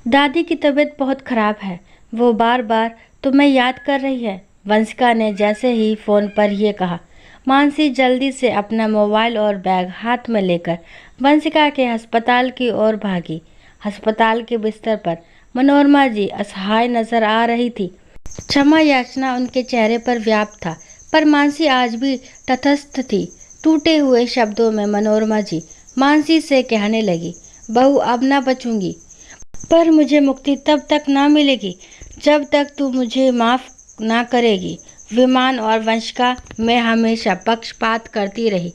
दादी की तबीयत बहुत खराब है। वो बार बार तुम्हें याद कर रही है। वंशिका ने जैसे ही फोन पर ये कहा, मानसी जल्दी से अपना मोबाइल और बैग हाथ में लेकर वंशिका के अस्पताल की ओर भागी। अस्पताल के बिस्तर पर मनोरमा जी असहाय नजर आ रही थी। क्षमा याचना उनके चेहरे पर व्याप्त था, पर मानसी आज भी तटस्थ थी। टूटे हुए शब्दों में मनोरमा जी मानसी से कहने लगी, बहू अब ना बचूंगी, पर मुझे मुक्ति तब तक ना मिलेगी जब तक तू मुझे माफ ना करेगी। विमान और वंशिका में हमेशा पक्षपात करती रही।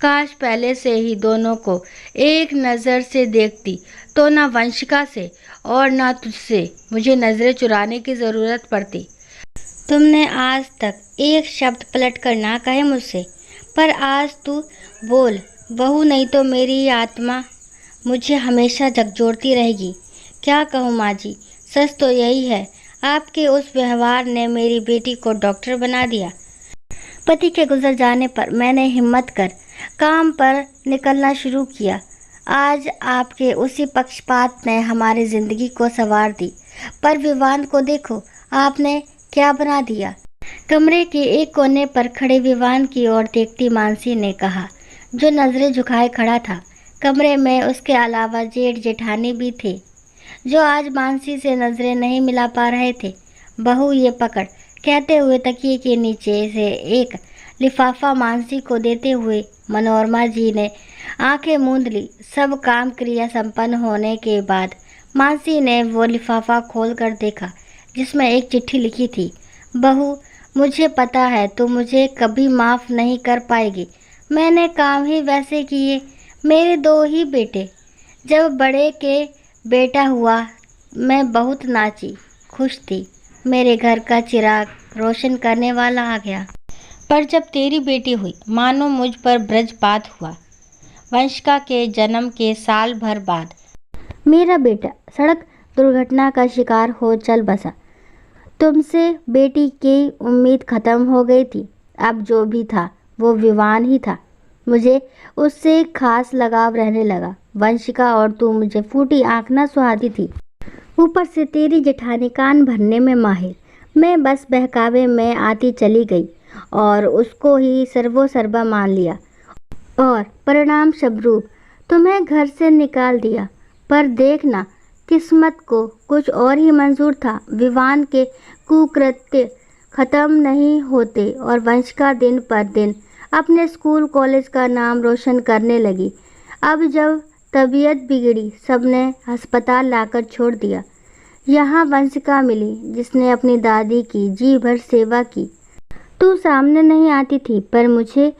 काश पहले से ही दोनों को एक नज़र से देखती तो ना वंशिका से और ना तुझसे मुझे नज़रें चुराने की ज़रूरत पड़ती। तुमने आज तक एक शब्द पलट कर ना कहे मुझसे, पर आज तू बोल बहू, नहीं तो मेरी आत्मा मुझे हमेशा झकझोरती रहेगी। क्या कहूँ माँ जी, सच तो यही है, आपके उस व्यवहार ने मेरी बेटी को डॉक्टर बना दिया। पति के गुजर जाने पर मैंने हिम्मत कर काम पर निकलना शुरू किया। आज आपके उसी पक्षपात ने हमारी जिंदगी को संवार दी। पर विवान को देखो, आपने क्या बना दिया। कमरे के एक कोने पर खड़े विवान की ओर देखती मानसी ने कहा, जो नजरें झुकाए खड़ा था। कमरे में उसके अलावा जेठ जेठानी भी थे, जो आज मानसी से नजरें नहीं मिला पा रहे थे। बहू ये पकड़, कहते हुए तकिए के नीचे से एक लिफाफा मानसी को देते हुए मनोरमा जी ने आंखें मूंद ली। सब काम क्रिया संपन्न होने के बाद मानसी ने वो लिफाफा खोल कर देखा, जिसमें एक चिट्ठी लिखी थी। बहू, मुझे पता है तुम मुझे कभी माफ़ नहीं कर पाएगी। मैंने काम ही वैसे किए। मेरे दो ही बेटे, जब बड़े के बेटा हुआ मैं बहुत नाची, खुश थी। मेरे घर का चिराग रोशन करने वाला आ गया। पर जब तेरी बेटी हुई, मानो मुझ पर वज्रपात हुआ। वंशिका के जन्म के साल भर बाद मेरा बेटा सड़क दुर्घटना का शिकार हो चल बसा। तुमसे बेटी की उम्मीद खत्म हो गई थी। अब जो भी था वो विवान ही था। मुझे उससे खास लगाव रहने लगा। वंशिका और तू मुझे फूटी आंख न सुहाती थी, ऊपर से तेरी जेठानी कान भरने में माहिर। मैं बस बहकावे में आती चली गई और उसको ही सर्वोसर्वा मान लिया, और परिणाम स्वरूप तुम्हें घर से निकाल दिया। पर देखना, किस्मत को कुछ और ही मंजूर था। विवान के कुकृत्य खत्म नहीं होते और वंशिका दिन पर दिन अपने स्कूल कॉलेज का नाम रोशन करने लगी। अब जब तबीयत बिगड़ी, सबने अस्पताल लाकर छोड़ दिया। यहाँ वंशिका मिली, जिसने अपनी दादी की जी भर सेवा की। तू सामने नहीं आती थी, पर मुझे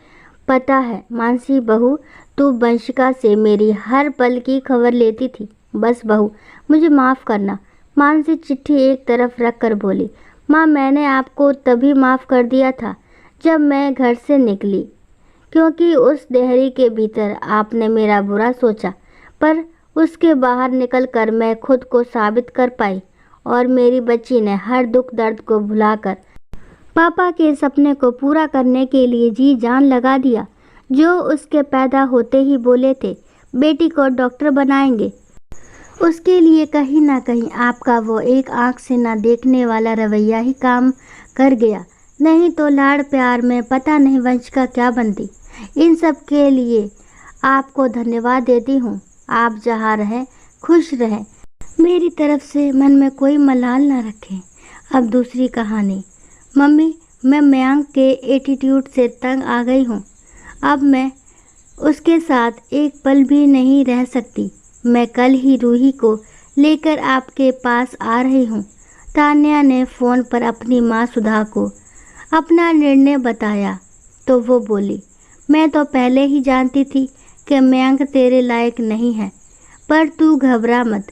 पता है मानसी बहू, तू वंशिका से मेरी हर पल की खबर लेती थी। बस बहू, मुझे माफ़ करना। मानसी चिट्ठी एक तरफ रख कर बोली, माँ, मैंने आपको तभी माफ़ कर दिया था जब मैं घर से निकली, क्योंकि उस देहरी के भीतर आपने मेरा बुरा सोचा, पर उसके बाहर निकलकर मैं खुद को साबित कर पाई, और मेरी बच्ची ने हर दुख दर्द को भुलाकर पापा के सपने को पूरा करने के लिए जी जान लगा दिया। जो उसके पैदा होते ही बोले थे, बेटी को डॉक्टर बनाएंगे, उसके लिए कहीं ना कहीं आपका वो एक आंख से ना देखने वाला रवैया ही काम कर गया। नहीं तो लाड़ प्यार में पता नहीं वंशिका क्या बनती। इन सब के लिए आपको धन्यवाद देती हूँ। आप जहाँ रहें खुश रहें, मेरी तरफ से मन में कोई मलाल ना रखें। अब दूसरी कहानी। मम्मी, मैं मयंक के एटीट्यूड से तंग आ गई हूँ। अब मैं उसके साथ एक पल भी नहीं रह सकती। मैं कल ही रूही को लेकर आपके पास आ रही हूँ। तान्या ने फ़ोन पर अपनी माँ सुधा को अपना निर्णय बताया तो वो बोली, मैं तो पहले ही जानती थी कि मयंक तेरे लायक नहीं है, पर तू घबरा मत,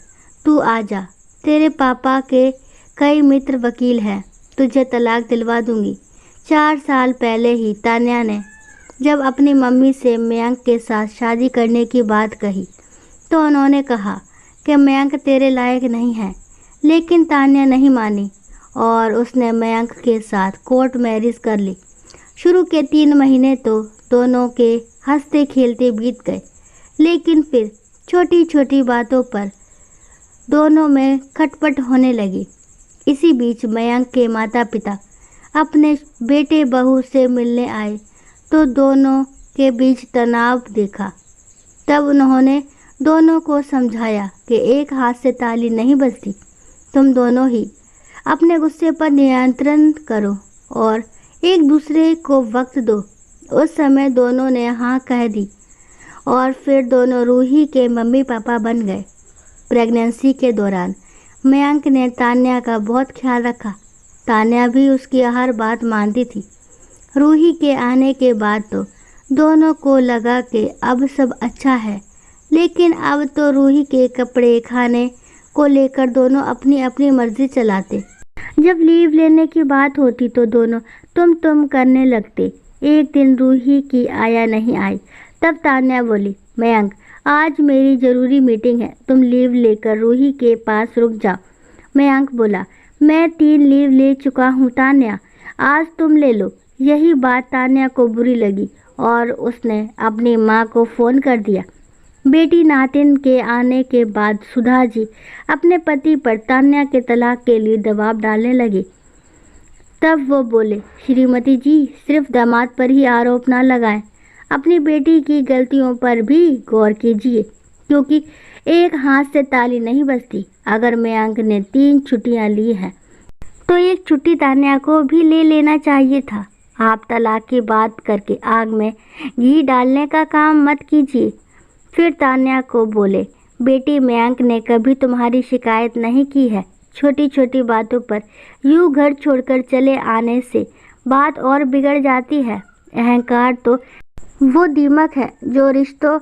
तू आ जा। तेरे पापा के कई मित्र वकील हैं, तुझे तलाक दिलवा दूंगी। 4 साल पहले ही तान्या ने जब अपनी मम्मी से मयंक के साथ शादी करने की बात कही तो उन्होंने कहा कि मयंक तेरे लायक नहीं है, लेकिन तान्या नहीं मानी और उसने मयंक के साथ कोर्ट मैरिज कर ली। शुरू के 3 महीने तो दोनों के हंसते खेलते बीत गए, लेकिन फिर छोटी छोटी बातों पर दोनों में खटपट होने लगी। इसी बीच मयंक के माता पिता अपने बेटे बहू से मिलने आए तो दोनों के बीच तनाव देखा। तब उन्होंने दोनों को समझाया कि एक हाथ से ताली नहीं बजती। तुम दोनों ही अपने गुस्से पर नियंत्रण करो और एक दूसरे को वक्त दो। उस समय दोनों ने हाँ कह दी और फिर दोनों रूही के मम्मी पापा बन गए। प्रेगनेंसी के दौरान मयंक ने तान्या का बहुत ख्याल रखा। तान्या भी उसकी हर बात मानती थी। रूही के आने के बाद तो दोनों को लगा कि अब सब अच्छा है, लेकिन अब तो रूही के कपड़े खाने को लेकर दोनों अपनी अपनी मर्जी चलाते। जब लीव लेने की बात होती तो दोनों तुम करने लगते। एक दिन रूही की आया नहीं आई, तब तान्या बोली, मयंक आज मेरी ज़रूरी मीटिंग है, तुम लीव लेकर रूही के पास रुक जाओ। मयंक बोला, मैं 3 लीव ले चुका हूँ तान्या, आज तुम ले लो। यही बात तान्या को बुरी लगी और उसने अपनी माँ को फ़ोन कर दिया। बेटी नातिन के आने के बाद सुधा जी अपने पति पर तान्या के तलाक के लिए दबाव डालने लगी। तब वो बोले, श्रीमती जी सिर्फ दामाद पर ही आरोप ना लगाएं, अपनी बेटी की गलतियों पर भी गौर कीजिए, क्योंकि एक हाथ से ताली नहीं बजती। अगर मयंक ने 3 छुट्टियां ली हैं तो एक छुट्टी तान्या को भी ले लेना चाहिए था। आप तलाक की बात करके आग में घी डालने का काम मत कीजिए। फिर तान्या को बोले, बेटी मयंक ने कभी तुम्हारी शिकायत नहीं की है। छोटी छोटी बातों पर यूं घर छोड़कर चले आने से बात और बिगड़ जाती है। अहंकार तो वो दीमक है जो रिश्तों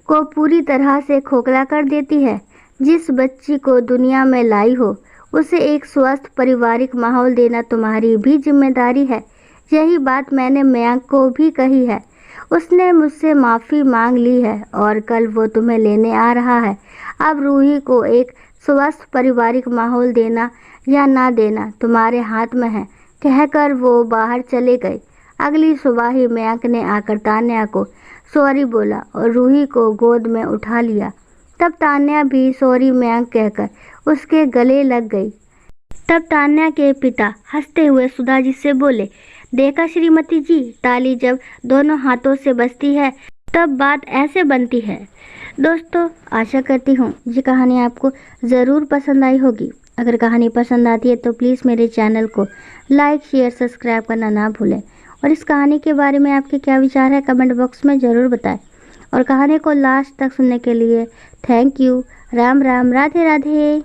को पूरी तरह से खोखला कर देती है। जिस बच्ची को दुनिया में लाई हो उसे एक स्वस्थ पारिवारिक माहौल देना तुम्हारी भी जिम्मेदारी है। यही बात मैंने मयंक को भी कही है। उसने मुझसे माफ़ी मांग ली है और कल वो तुम्हें लेने आ रहा है। अब रूही को एक स्वस्थ पारिवारिक माहौल देना या ना देना तुम्हारे हाथ में है, कहकर वो बाहर चले गए। अगली सुबह ही मयंक ने आकर तान्या को सॉरी बोला और रूही को गोद में उठा लिया। तब तान्या भी सॉरी मयंक कहकर उसके गले लग गई। तब तान्या के पिता हंसते हुए सुधा जी से बोले, देखा श्रीमती जी, ताली जब दोनों हाथों से बजती है तब बात ऐसे बनती है। दोस्तों, आशा करती हूँ ये कहानी आपको ज़रूर पसंद आई होगी। अगर कहानी पसंद आती है तो प्लीज़ मेरे चैनल को लाइक शेयर सब्सक्राइब करना ना भूलें और इस कहानी के बारे में आपके क्या विचार है कमेंट बॉक्स में ज़रूर बताएं। और कहानी को लास्ट तक सुनने के लिए थैंक यू। राम राम, राधे राधे।